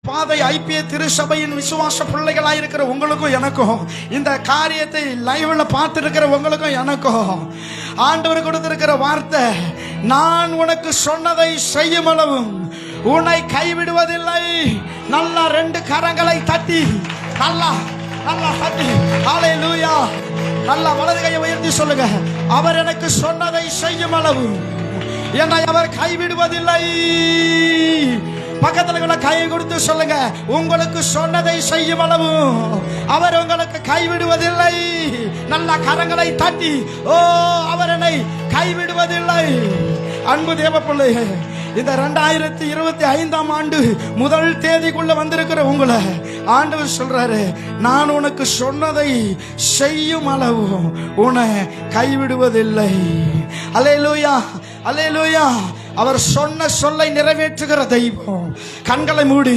பாதை ஐபிஏ திருச்சபையின் விசுவாச பிள்ளைகளாக இருக்கிற உங்களுக்கும் எனக்கும், இந்த காரியத்தை லைவ்ல பார்த்து இருக்கிற உங்களுக்கும் எனக்கும் ஆண்டவர் கொடுத்திருக்கிற வார்த்தை, நான் உனக்கு சொன்னதை செய்யும் அளவும் உன்னை கைவிடுவதில்லை. நல்லா ரெண்டு கரங்களை தட்டி நல்லா நல்லா தட்டி ஹல்லேலூயா. நல்லா வலது கையை உயர்த்தி சொல்லுங்க, அவர் எனக்கு சொன்னதை செய்யும் அளவு என்னை அவர் கைவிடுவதில்லை. பக்கத்துல கை கொடுத்து சொல்லுங்க, உங்களுக்கு சொன்னதை செய்யும் அளவு அவர் உங்களுக்கு கைவிடுவதில்லை. நல்ல கரங்களை தட்டி, ஓ அவர் என்னை கைவிடுவதில்லை. அன்பு தேவ பிள்ளையே, இந்த 2025ஆம் ஆண்டு முதல் தேதிக்குள்ள வந்திருக்கிற உங்களை ஆண்டவர் சொல்றாரு, நான் உனக்கு சொன்னதை செய்யும் அளவு உன்னை கைவிடுவதில்லை. அல்லேலூயா அல்லேலூயா. அவர் சொன்ன சொல்லை நிறைவேற்றுகிற தெய்வம். கண்களை மூடி